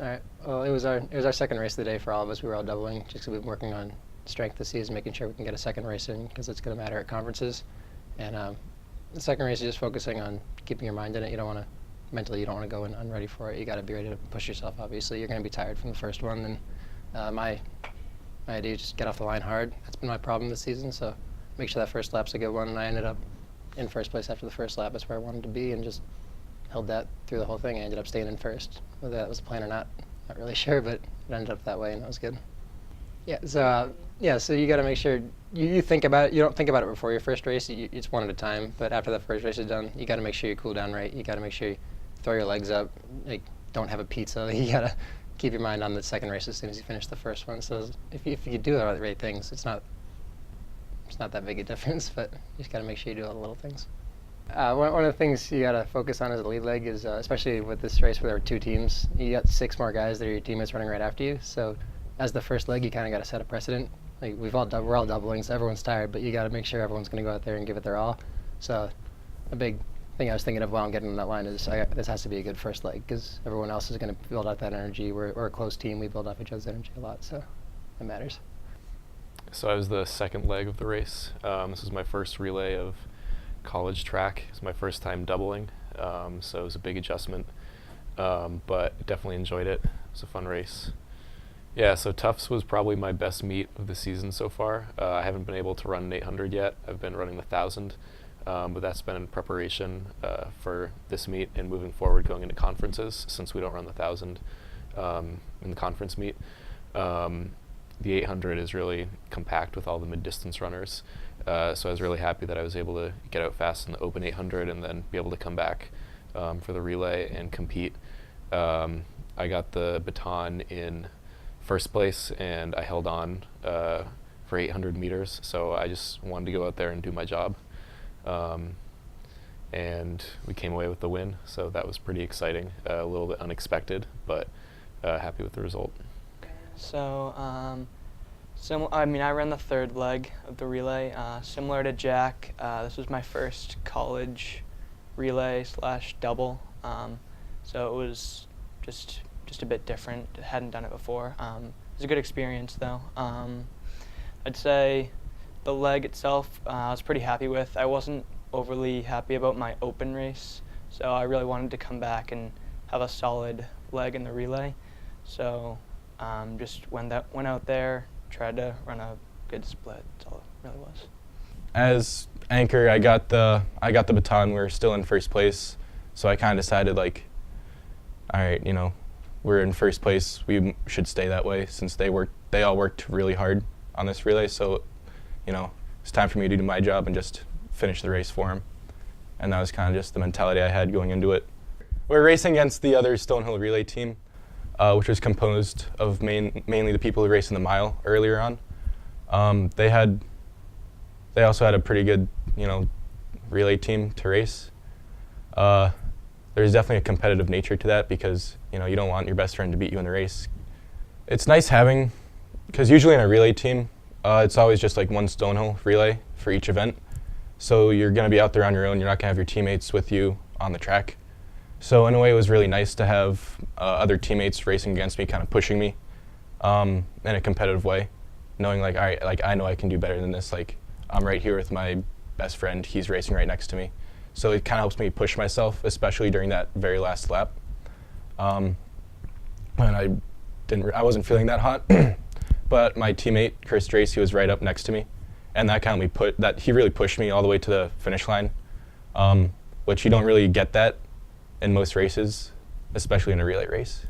All right. Well, it was our second race of the day for all of us. We were all doubling just 'cause we've been working on strength this season, making sure we can get a second race in because it's going to matter at conferences. And the second race is just focusing on keeping your mind in it. You don't want to mentally. You don't want to go in unready for it. You got to be ready to push yourself. Obviously, you're going to be tired from the first one. And my idea is just get off the line hard. That's been my problem this season. So make sure that first lap's a good one. And I ended up in first place after the first lap. That's where I wanted to be, and just held that through the whole thing. I ended up staying in first. Whether that was the plan or not really sure, but it ended up that way, and that was good. Yeah, so you got to make sure you think about it. You don't think about it before your first race. It's one at a time. But after that first race is done, you got to make sure you cool down right. You got to make sure you throw your legs up. Like, don't have a pizza. You got to keep your mind on the second race as soon as you finish the first one. So if you do all the right things, it's not that big a difference. But you just got to make sure you do all the little things. One of the things you got to focus on as a lead leg is, especially with this race where there were two teams, you got 6 more guys that are your teammates running right after you. So as the first leg, you kind of got to set a precedent. Like, we're all doubling, so everyone's tired, but you got to make sure everyone's going to go out there and give it their all. So a big thing I was thinking of while I'm getting on that line is this has to be a good first leg because everyone else is going to build out that energy. We're a close team. We build off each other's energy a lot, so it matters. So I was the second leg of the race. This was my first relay of college track. It was my first time doubling, so it was a big adjustment, but definitely enjoyed it. It was a fun race. Yeah, so Tufts was probably my best meet of the season so far. I haven't been able to run an 800 yet. I've been running the 1,000, but that's been in preparation for this meet and moving forward going into conferences since we don't run the 1,000 in the conference meet. The 800 is really compact with all the mid-distance runners. So I was really happy that I was able to get out fast in the open 800 and then be able to come back for the relay and compete. I got the baton in first place and I held on for 800 meters. So I just wanted to go out there and do my job. And we came away with the win. So that was pretty exciting, a little bit unexpected, but happy with the result. So, I ran the third leg of the relay. Similar to Jack, this was my first college relay / double. So it was just a bit different. Hadn't done it before. It was a good experience though. I'd say the leg itself I was pretty happy with. I wasn't overly happy about my open race, so I really wanted to come back and have a solid leg in the relay. So just went out there, tried to run a good split. That's all it really was. As anchor, I got the baton. We were still in first place, so I kind of decided, like, all right, we're in first place. We should stay that way since they all worked really hard on this relay. So, it's time for me to do my job and just finish the race for them. And that was kind of just the mentality I had going into it. We're racing against the other Stonehill relay team, which was composed of mainly the people who raced in the mile earlier on. They also had a pretty good, relay team to race. There's definitely a competitive nature to that because, you don't want your best friend to beat you in the race. It's nice because usually in a relay team, it's always just like one Stonehill relay for each event. So you're going to be out there on your own. You're not going to have your teammates with you on the track. So in a way, it was really nice to have other teammates racing against me, kind of pushing me in a competitive way, knowing like, all right, like I know I can do better than this. Like I'm right here with my best friend. He's racing right next to me. So it kind of helps me push myself, especially during that very last lap. And I wasn't feeling that hot, but my teammate Chris Tracy was right up next to me, and he really pushed me all the way to the finish line, which you don't really get that in most races, especially in a relay race.